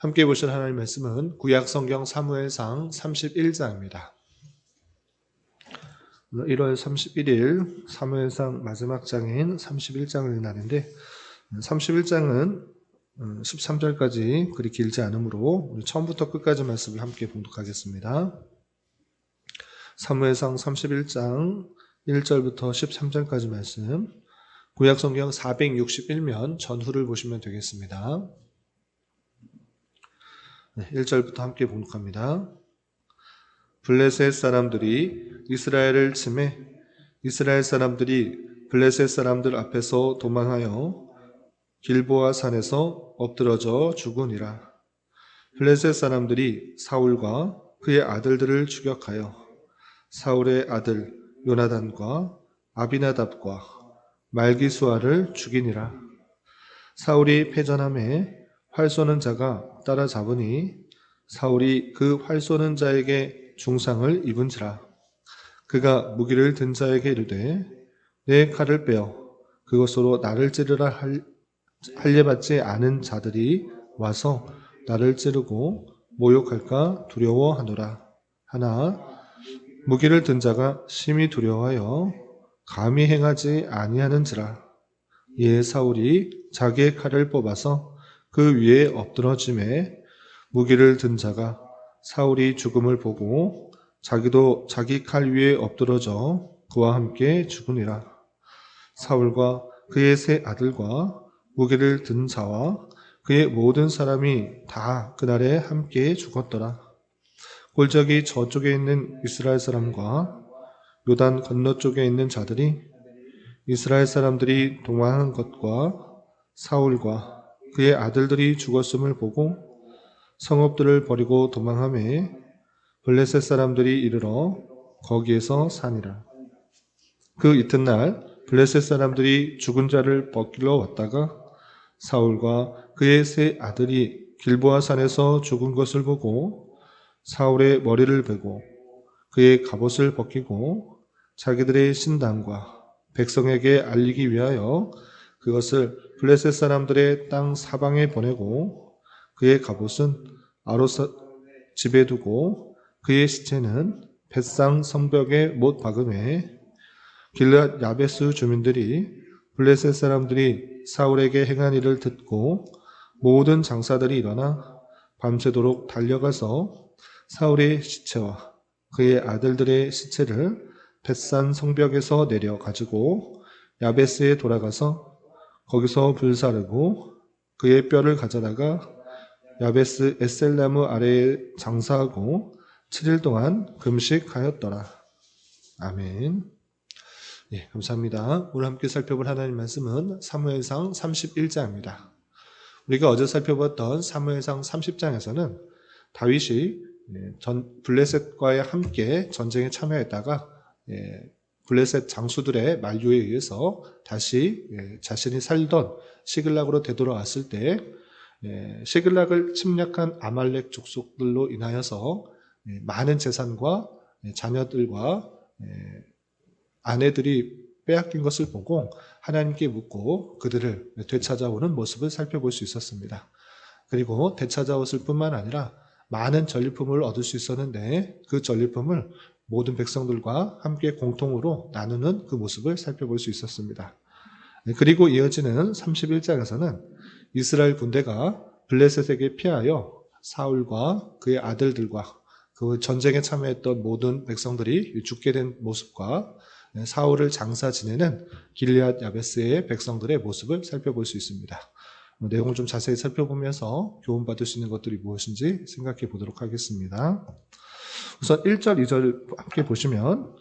함께 보실 하나님의 말씀은 구약성경 사무엘상 31장입니다. 1월 31일 사무엘상 마지막 장인 31장을 나는데 31장은 13절까지 그리 길지 않으므로 우리 처음부터 끝까지 말씀을 함께 봉독하겠습니다. 사무엘상 31장 1절부터 13절까지 말씀, 구약성경 461면 전후를 보시면 되겠습니다. 1절부터 함께 봉독합니다. 블레셋 사람들이 이스라엘을 치매 이스라엘 사람들이 블레셋 사람들 앞에서 도망하여 길보아 산에서 엎드러져 죽으니라. 블레셋 사람들이 사울과 그의 아들들을 추격하여 사울의 아들 요나단과 아비나답과 말기수아를 죽이니라. 사울이 패전함에 활 쏘는 자가 따라잡으니 사울이 그 활 쏘는 자에게 중상을 입은지라. 그가 무기를 든 자에게 이르되 내 칼을 빼어 그것으로 나를 찌르라 할례받지 않은 자들이 와서 나를 찌르고 모욕할까 두려워하노라. 하나 무기를 든 자가 심히 두려워하여 감히 행하지 아니하는지라. 이에 사울이 자기의 칼을 뽑아서 그 위에 엎드러짐에 무기를 든 자가 사울이 죽음을 보고 자기도 자기 칼 위에 엎드러져 그와 함께 죽으니라. 사울과 그의 세 아들과 무기를 든 자와 그의 모든 사람이 다 그날에 함께 죽었더라. 골짜기 저쪽에 있는 이스라엘 사람과 요단 건너쪽에 있는 자들이 이스라엘 사람들이 도망한 것과 사울과 그의 아들들이 죽었음을 보고 성읍들을 버리고 도망하매 블레셋 사람들이 이르러 거기에서 사니라. 그 이튿날 블레셋 사람들이 죽은 자를 벗기러 왔다가 사울과 그의 세 아들이 길보아 산에서 죽은 것을 보고 사울의 머리를 베고 그의 갑옷을 벗기고 자기들의 신당과 백성에게 알리기 위하여 그것을 블레셋 사람들의 땅 사방에 보내고 그의 갑옷은 아로사 집에 두고 그의 시체는 벳상 성벽에 못 박음에 길르앗 야베스 주민들이 블레셋 사람들이 사울에게 행한 일을 듣고 모든 장사들이 일어나 밤새도록 달려가서 사울의 시체와 그의 아들들의 시체를 벳산 성벽에서 내려 가지고 야베스에 돌아가서 거기서 불사르고 그의 뼈를 가져다가 야베스 에셀나무 아래에 장사하고 7일 동안 금식하였더라. 아멘. 예, 감사합니다. 오늘 함께 살펴볼 하나님 말씀은 사무엘상 31장입니다. 우리가 어제 살펴봤던 사무엘상 30장에서는 다윗이 블레셋과의 함께 전쟁에 참여했다가 블레셋 장수들의 만류에 의해서 다시 자신이 살던 시글락으로 되돌아왔을 때 시글락을 침략한 아말렉 족속들로 인하여서 많은 재산과 자녀들과 아내들이 빼앗긴 것을 보고 하나님께 묻고 그들을 되찾아오는 모습을 살펴볼 수 있었습니다. 그리고 되찾아왔을 뿐만 아니라 많은 전리품을 얻을 수 있었는데 그 전리품을 모든 백성들과 함께 공통으로 나누는 그 모습을 살펴볼 수 있었습니다. 그리고 이어지는 31장에서는 이스라엘 군대가 블레셋에게 피하여 사울과 그의 아들들과 그 전쟁에 참여했던 모든 백성들이 죽게 된 모습과 사울을 장사 지내는 길르앗 야베스의 백성들의 모습을 살펴볼 수 있습니다. 내용을 좀 자세히 살펴보면서 교훈받을 수 있는 것들이 무엇인지 생각해 보도록 하겠습니다. 우선 1절, 2절 함께 보시면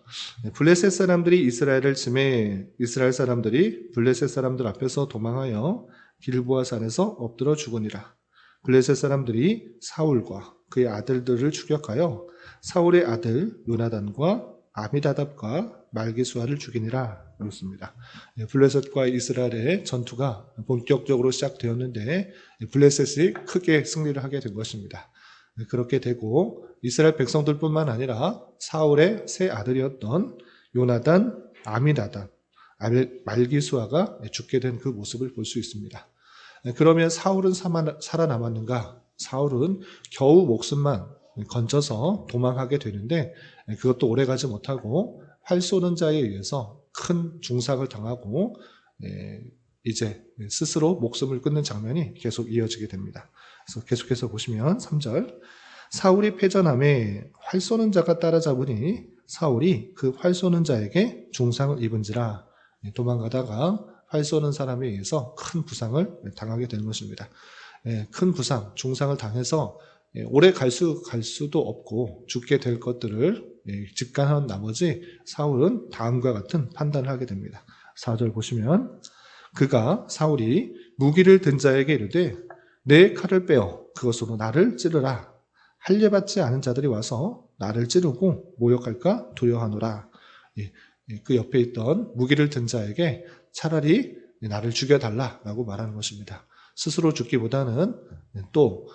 블레셋 사람들이 이스라엘을 치매 이스라엘 사람들이 블레셋 사람들 앞에서 도망하여 길보아 산에서 엎드러 죽으니라. 블레셋 사람들이 사울과 그의 아들들을 추격하여 사울의 아들 요나단과 아미다답과 말기수아를 죽이니라. 그렇습니다. 블레셋과 이스라엘의 전투가 본격적으로 시작되었는데 블레셋이 크게 승리를 하게 된 것입니다. 그렇게 되고 이스라엘 백성들뿐만 아니라 사울의 세 아들이었던 요나단, 아미나답, 말기수아가 죽게 된 그 모습을 볼 수 있습니다. 그러면 사울은 살아남았는가? 사울은 겨우 목숨만 건져서 도망하게 되는데 그것도 오래가지 못하고 활 쏘는 자에 의해서 큰 중상을 당하고 이제 스스로 목숨을 끊는 장면이 계속 이어지게 됩니다. 그래서 계속해서 보시면 3절 사울이 패전함에 활 쏘는 자가 따라잡으니 사울이 그 활 쏘는 자에게 중상을 입은지라 도망가다가 활 쏘는 사람에 의해서 큰 부상을 당하게 되는 것입니다. 큰 부상, 중상을 당해서 오래 갈 수도 없고 죽게 될 것들을 직관한 나머지 사울은 다음과 같은 판단을 하게 됩니다. 4절 보시면 사울이 무기를 든 자에게 이르되 내 칼을 빼어 그것으로 나를 찌르라. 할례받지 않은 자들이 와서 나를 찌르고 모욕할까 두려워하노라. 그 옆에 있던 무기를 든 자에게 차라리 나를 죽여달라라고 말하는 것입니다. 스스로 죽기보다는 또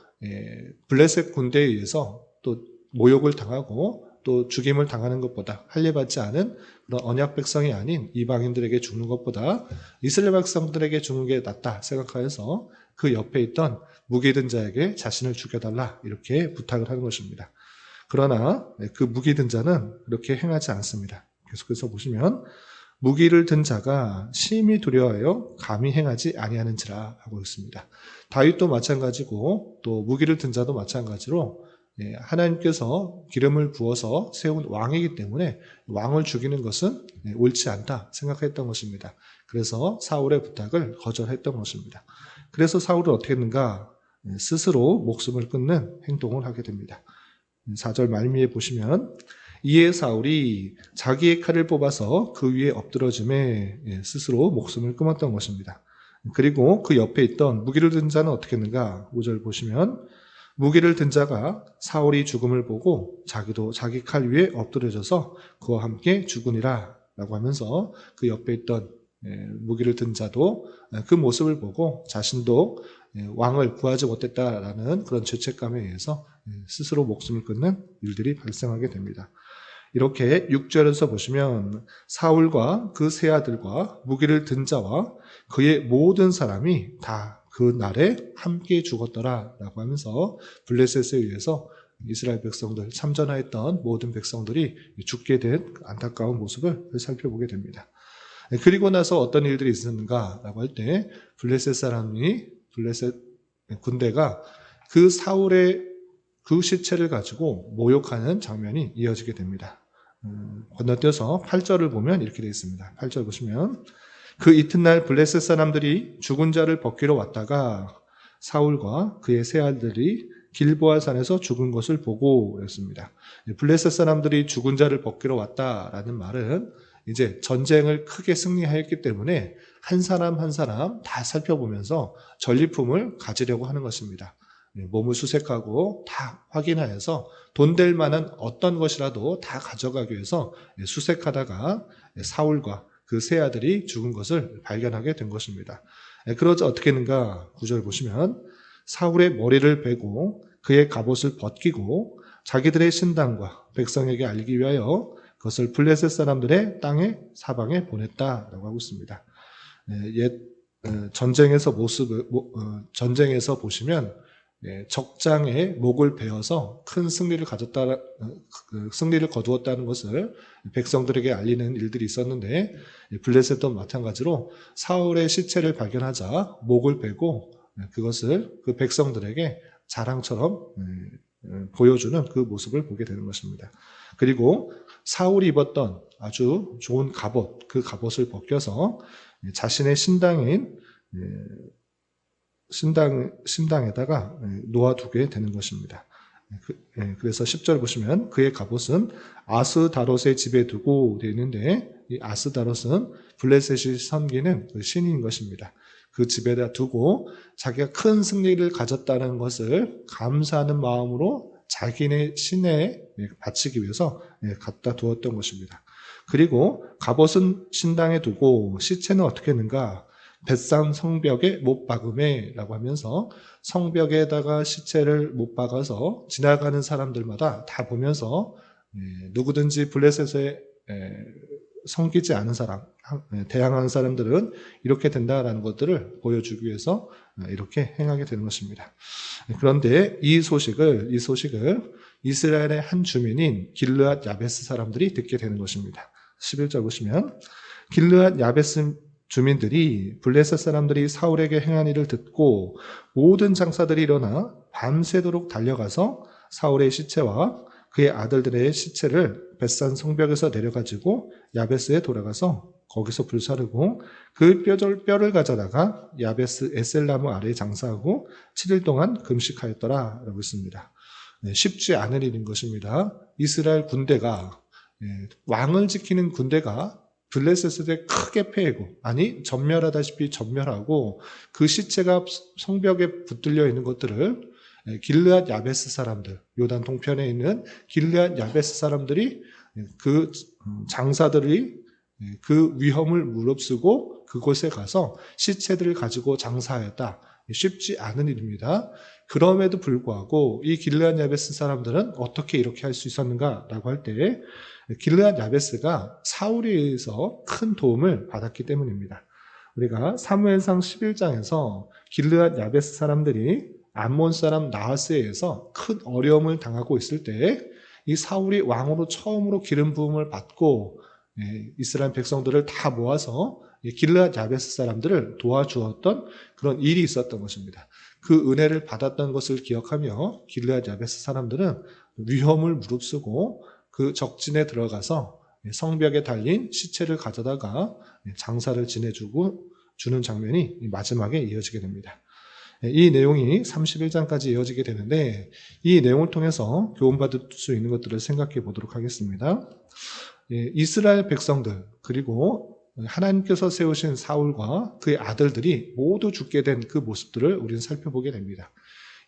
블레셋 군대에 의해서 또 모욕을 당하고 또 죽임을 당하는 것보다 할례받지 않은 그런 언약 백성이 아닌 이방인들에게 죽는 것보다 이스라엘 백성들에게 죽는 게 낫다 생각하여서 그 옆에 있던 무기 든 자에게 자신을 죽여달라 이렇게 부탁을 하는 것입니다. 그러나 그 무기 든 자는 그렇게 행하지 않습니다. 계속해서 보시면 무기를 든 자가 심히 두려워하여 감히 행하지 아니하는지라 하고 있습니다. 다윗도 마찬가지고 또 무기를 든 자도 마찬가지로 하나님께서 기름을 부어서 세운 왕이기 때문에 왕을 죽이는 것은 옳지 않다 생각했던 것입니다. 그래서 사울의 부탁을 거절했던 것입니다. 그래서 사울은 어떻게 했는가? 스스로 목숨을 끊는 행동을 하게 됩니다. 4절 말미에 보시면 이에 사울이 자기의 칼을 뽑아서 그 위에 엎드러짐에 스스로 목숨을 끊었던 것입니다. 그리고 그 옆에 있던 무기를 든 자는 어떻게 했는가? 5절 보시면 무기를 든 자가 사울이 죽음을 보고 자기도 자기 칼 위에 엎드려져서 그와 함께 죽으니라 라고 하면서 그 옆에 있던 무기를 든 자도 그 모습을 보고 자신도 왕을 구하지 못했다라는 그런 죄책감에 의해서 스스로 목숨을 끊는 일들이 발생하게 됩니다. 이렇게 6절에서 보시면 사울과 그 세 아들과 무기를 든 자와 그의 모든 사람이 다 그 날에 함께 죽었더라라고 하면서 블레셋에 의해서 이스라엘 백성들 참전하였던 모든 백성들이 죽게 된 안타까운 모습을 살펴보게 됩니다. 그리고 나서 어떤 일들이 있었는가라고 할 때 블레셋 군대가 그 사울의 그 시체를 가지고 모욕하는 장면이 이어지게 됩니다. 건너뛰어서 8절을 보면 이렇게 되어 있습니다. 8절 보시면 그 이튿날 블레셋 사람들이 죽은 자를 벗기러 왔다가 사울과 그의 세 아들이 길보아 산에서 죽은 것을 보고 그랬습니다. 블레셋 사람들이 죽은 자를 벗기러 왔다라는 말은 이제 전쟁을 크게 승리하였기 때문에 한 사람 한 사람 다 살펴보면서 전리품을 가지려고 하는 것입니다. 몸을 수색하고 다 확인하여서 돈 될 만한 어떤 것이라도 다 가져가기 위해서 수색하다가 사울과 그 세 아들이 죽은 것을 발견하게 된 것입니다. 그러자 어떻게 했는가? 9절 보시면 사울의 머리를 베고 그의 갑옷을 벗기고 자기들의 신당과 백성에게 알기 위하여 그것을 블레셋 사람들의 땅의 사방에 보냈다라고 하고 있습니다. 전쟁에서 보시면 적장에 목을 베어서 큰 승리를 거두었다는 것을 백성들에게 알리는 일들이 있었는데 블레셋도 마찬가지로 사울의 시체를 발견하자 목을 베고 그것을 그 백성들에게 자랑처럼 보여주는 그 모습을 보게 되는 것입니다. 그리고 사울이 입었던 아주 좋은 갑옷, 그 갑옷을 벗겨서 자신의 신당에다가 놓아두게 되는 것입니다. 그래서 10절 보시면 그의 갑옷은 아스다롯의 집에 두고 되어 있는데 이 아스다롯은 블레셋이 섬기는 그 신인 것입니다. 그 집에다 두고 자기가 큰 승리를 가졌다는 것을 감사하는 마음으로 자기네 신에 바치기 위해서 갖다 두었던 것입니다. 그리고 갑옷은 신당에 두고 시체는 어떻게 했는가? 벳산 성벽에 못 박음에 라고 하면서 성벽에다가 시체를 못 박아서 지나가는 사람들마다 다 보면서 누구든지 블레셋에 섬기지 않은 사람, 대항하는 사람들은 이렇게 된다라는 것들을 보여주기 위해서 이렇게 행하게 되는 것입니다. 그런데 이 소식을 이스라엘의 한 주민인 길르앗 야베스 사람들이 듣게 되는 것입니다. 11절 보시면 길르앗 야베스 주민들이 블레셋 사람들이 사울에게 행한 일을 듣고 모든 장사들이 일어나 밤새도록 달려가서 사울의 시체와 그의 아들들의 시체를 벳산 성벽에서 내려가지고 야베스에 돌아가서 거기서 불사르고 그 뼈를 가져다가 야베스 에셀나무 아래에 장사하고 7일 동안 금식하였더라 라고 있습니다. 쉽지 않은 일인 것입니다. 이스라엘 군대가, 왕을 지키는 군대가 블레셋에 크게 패고, 아니 전멸하다시피 전멸하고 그 시체가 성벽에 붙들려 있는 것들을 길르앗 야베스 사람들, 요단 동편에 있는 길르앗 야베스 사람들이 그 장사들이 그 위험을 무릅쓰고 그곳에 가서 시체들을 가지고 장사하였다. 쉽지 않은 일입니다. 그럼에도 불구하고 이 길르앗 야베스 사람들은 어떻게 이렇게 할 수 있었는가라고 할 때 길르앗 야베스가 사울에 의해서 큰 도움을 받았기 때문입니다. 우리가 사무엘상 11장에서 길르앗 야베스 사람들이 암몬 사람 나하스에 의해서 큰 어려움을 당하고 있을 때 이 사울이 왕으로 처음으로 기름 부음을 받고 이스라엘 백성들을 다 모아서 길르앗 야베스 사람들을 도와주었던 그런 일이 있었던 것입니다. 그 은혜를 받았던 것을 기억하며 길르앗 야베스 사람들은 위험을 무릅쓰고 그 적진에 들어가서 성벽에 달린 시체를 가져다가 장사를 지내주고 주는 장면이 마지막에 이어지게 됩니다. 이 내용이 31장까지 이어지게 되는데 이 내용을 통해서 교훈받을 수 있는 것들을 생각해 보도록 하겠습니다. 이스라엘 백성들 그리고 하나님께서 세우신 사울과 그의 아들들이 모두 죽게 된 그 모습들을 우리는 살펴보게 됩니다.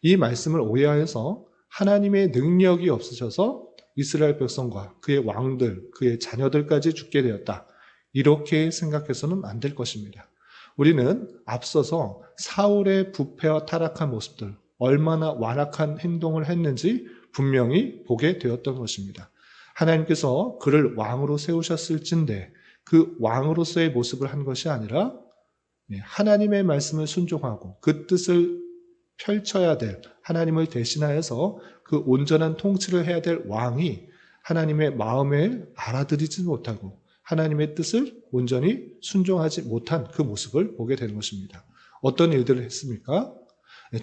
이 말씀을 오해하여서 하나님의 능력이 없으셔서 이스라엘 백성과 그의 왕들, 그의 자녀들까지 죽게 되었다. 이렇게 생각해서는 안 될 것입니다. 우리는 앞서서 사울의 부패와 타락한 모습들, 얼마나 완악한 행동을 했는지 분명히 보게 되었던 것입니다. 하나님께서 그를 왕으로 세우셨을진데 그 왕으로서의 모습을 한 것이 아니라 하나님의 말씀을 순종하고 그 뜻을 펼쳐야 될 하나님을 대신하여서 그 온전한 통치를 해야 될 왕이 하나님의 마음을 알아들이지 못하고 하나님의 뜻을 온전히 순종하지 못한 그 모습을 보게 되는 것입니다. 어떤 일들을 했습니까?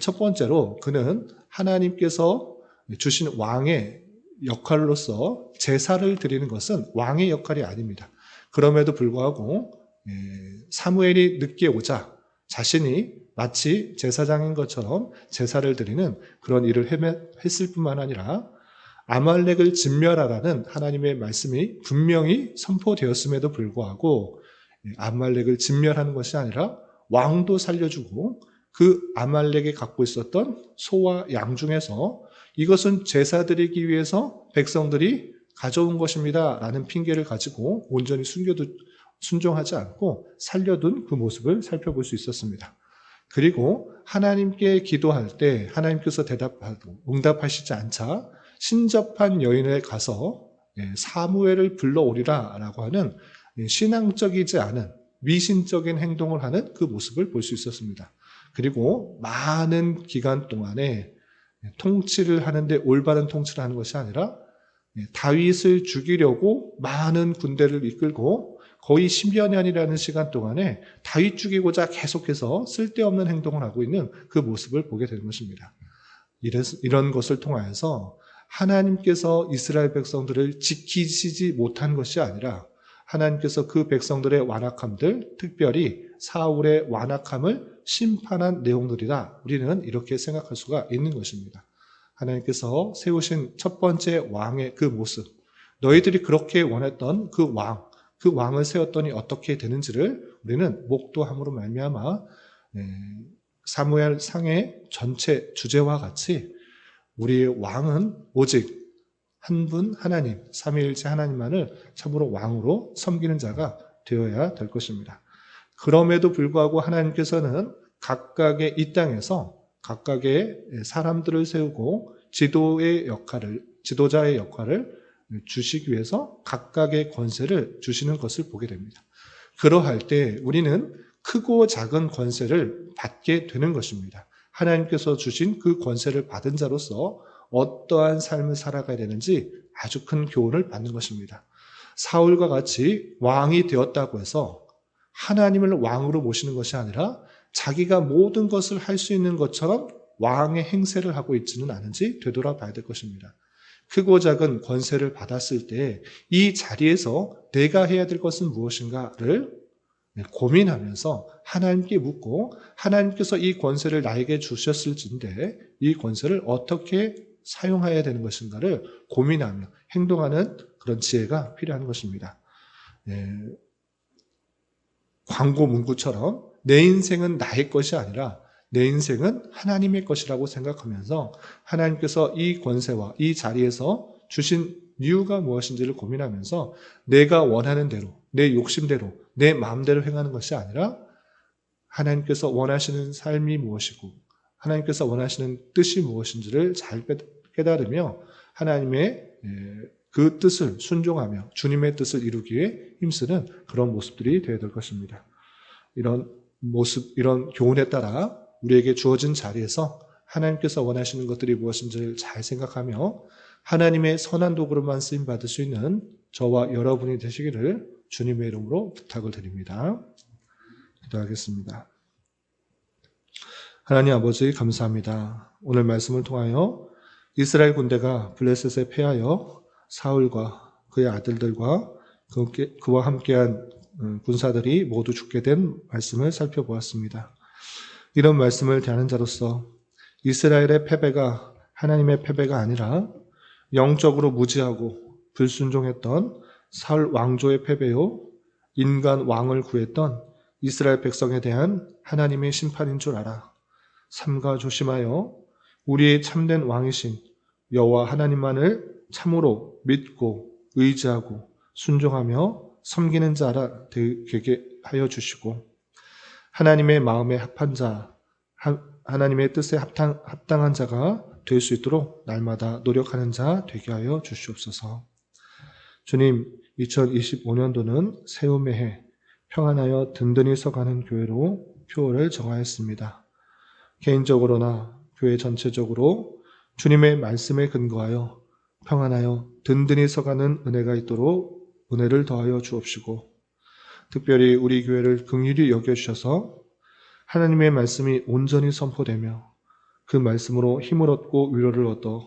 첫 번째로 그는 하나님께서 주신 왕의 역할로서 제사를 드리는 것은 왕의 역할이 아닙니다. 그럼에도 불구하고 사무엘이 늦게 오자 자신이 마치 제사장인 것처럼 제사를 드리는 그런 일을 했을 뿐만 아니라 아말렉을 진멸하라는 하나님의 말씀이 분명히 선포되었음에도 불구하고 아말렉을 진멸하는 것이 아니라 왕도 살려주고 그 아말렉이 갖고 있었던 소와 양 중에서 이것은 제사 드리기 위해서 백성들이 가져온 것입니다 라는 핑계를 가지고 온전히 순종하지 않고 살려둔 그 모습을 살펴볼 수 있었습니다. 그리고 하나님께 기도할 때 하나님께서 응답하시지 않자 신접한 여인에 가서 사무엘을 불러오리라 라고 하는 신앙적이지 않은 미신적인 행동을 하는 그 모습을 볼 수 있었습니다. 그리고 많은 기간 동안에 통치를 하는데 올바른 통치를 하는 것이 아니라 다윗을 죽이려고 많은 군대를 이끌고 거의 10여 년이라는 시간 동안에 다윗 죽이고자 계속해서 쓸데없는 행동을 하고 있는 그 모습을 보게 되는 것입니다. 이런 것을 통하여서 하나님께서 이스라엘 백성들을 지키시지 못한 것이 아니라 하나님께서 그 백성들의 완악함들, 특별히 사울의 완악함을 심판한 내용들이다. 우리는 이렇게 생각할 수가 있는 것입니다. 하나님께서 세우신 첫 번째 왕의 그 모습, 너희들이 그렇게 원했던 그 왕을 세웠더니 어떻게 되는지를 우리는 목도함으로 말미암아 사무엘 상의 전체 주제와 같이 우리의 왕은 오직 한 분 하나님, 삼위일체 하나님만을 참으로 왕으로 섬기는 자가 되어야 될 것입니다. 그럼에도 불구하고 하나님께서는 각각의 이 땅에서 각각의 사람들을 세우고 지도자의 역할을 주시기 위해서 각각의 권세를 주시는 것을 보게 됩니다. 그러할 때 우리는 크고 작은 권세를 받게 되는 것입니다. 하나님께서 주신 그 권세를 받은 자로서 어떠한 삶을 살아가야 되는지 아주 큰 교훈을 받는 것입니다. 사울과 같이 왕이 되었다고 해서 하나님을 왕으로 모시는 것이 아니라 자기가 모든 것을 할 수 있는 것처럼 왕의 행세를 하고 있지는 않은지 되돌아봐야 될 것입니다. 크고 작은 권세를 받았을 때 이 자리에서 내가 해야 될 것은 무엇인가를 고민하면서 하나님께 묻고 하나님께서 이 권세를 나에게 주셨을진데 이 권세를 어떻게 사용해야 되는 것인가를 고민하며 행동하는 그런 지혜가 필요한 것입니다. 광고 문구처럼 내 인생은 나의 것이 아니라 내 인생은 하나님의 것이라고 생각하면서 하나님께서 이 권세와 이 자리에서 주신 이유가 무엇인지를 고민하면서 내가 원하는 대로, 내 욕심대로, 내 마음대로 행하는 것이 아니라 하나님께서 원하시는 삶이 무엇이고 하나님께서 원하시는 뜻이 무엇인지를 잘 깨달으며 하나님의 그 뜻을 순종하며 주님의 뜻을 이루기 위해 힘쓰는 그런 모습들이 되어야 될 것입니다. 이런 모습, 이런 교훈에 따라 우리에게 주어진 자리에서 하나님께서 원하시는 것들이 무엇인지를 잘 생각하며 하나님의 선한 도구로만 쓰임받을 수 있는 저와 여러분이 되시기를 주님의 이름으로 부탁을 드립니다. 기도하겠습니다. 하나님 아버지 감사합니다. 오늘 말씀을 통하여 이스라엘 군대가 블레셋에 패하여 사울과 그의 아들들과 그와 함께한 군사들이 모두 죽게 된 말씀을 살펴보았습니다. 이런 말씀을 대하는 자로서 이스라엘의 패배가 하나님의 패배가 아니라 영적으로 무지하고 불순종했던 사울 왕조의 패배요 인간 왕을 구했던 이스라엘 백성에 대한 하나님의 심판인 줄 알아. 삼가 조심하여 우리의 참된 왕이신 여호와 하나님만을 참으로 믿고 의지하고 순종하며 섬기는 자라 되게 하여 주시고 하나님의 마음에 합한 자, 하나님의 뜻에 합당한 자가 될 수 있도록 날마다 노력하는 자 되게 하여 주시옵소서. 주님, 2025년도는 세움의 해, 평안하여 든든히 서가는 교회로 표어를 정하였습니다. 개인적으로나 교회 전체적으로 주님의 말씀에 근거하여 평안하여 든든히 서가는 은혜가 있도록 은혜를 더하여 주옵시고 특별히 우리 교회를 긍휼히 여겨주셔서 하나님의 말씀이 온전히 선포되며 그 말씀으로 힘을 얻고 위로를 얻어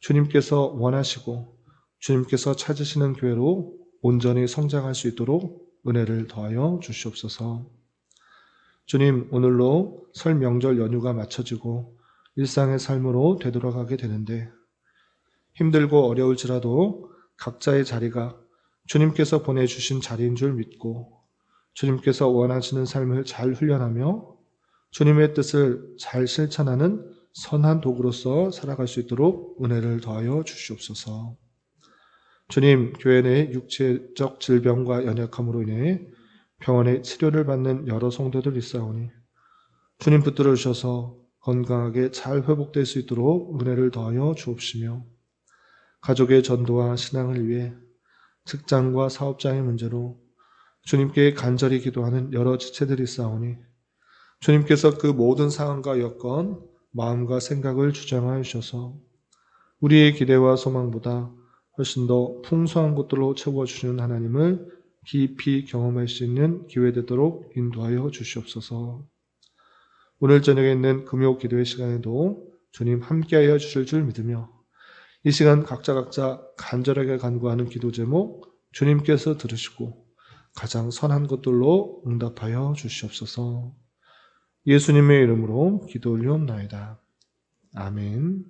주님께서 원하시고 주님께서 찾으시는 교회로 온전히 성장할 수 있도록 은혜를 더하여 주시옵소서. 주님, 오늘로 설 명절 연휴가 마쳐지고 일상의 삶으로 되돌아가게 되는데 힘들고 어려울지라도 각자의 자리가 주님께서 보내주신 자리인 줄 믿고 주님께서 원하시는 삶을 잘 훈련하며 주님의 뜻을 잘 실천하는 선한 도구로서 살아갈 수 있도록 은혜를 더하여 주시옵소서. 주님, 교회 내 육체적 질병과 연약함으로 인해 병원에 치료를 받는 여러 성도들 있사오니 주님 붙들어 주셔서 건강하게 잘 회복될 수 있도록 은혜를 더하여 주옵시며 가족의 전도와 신앙을 위해 직장과 사업장의 문제로 주님께 간절히 기도하는 여러 지체들이 있사오니 주님께서 그 모든 상황과 여건, 마음과 생각을 주장하여 주셔서 우리의 기대와 소망보다 훨씬 더 풍성한 것들로 채워주시는 하나님을 깊이 경험할 수 있는 기회 되도록 인도하여 주시옵소서. 오늘 저녁에 있는 금요 기도의 시간에도 주님 함께하여 주실 줄 믿으며 이 시간 각자 간절하게 간구하는 기도 제목 주님께서 들으시고 가장 선한 것들로 응답하여 주시옵소서. 예수님의 이름으로 기도 올리옵나이다. 아멘.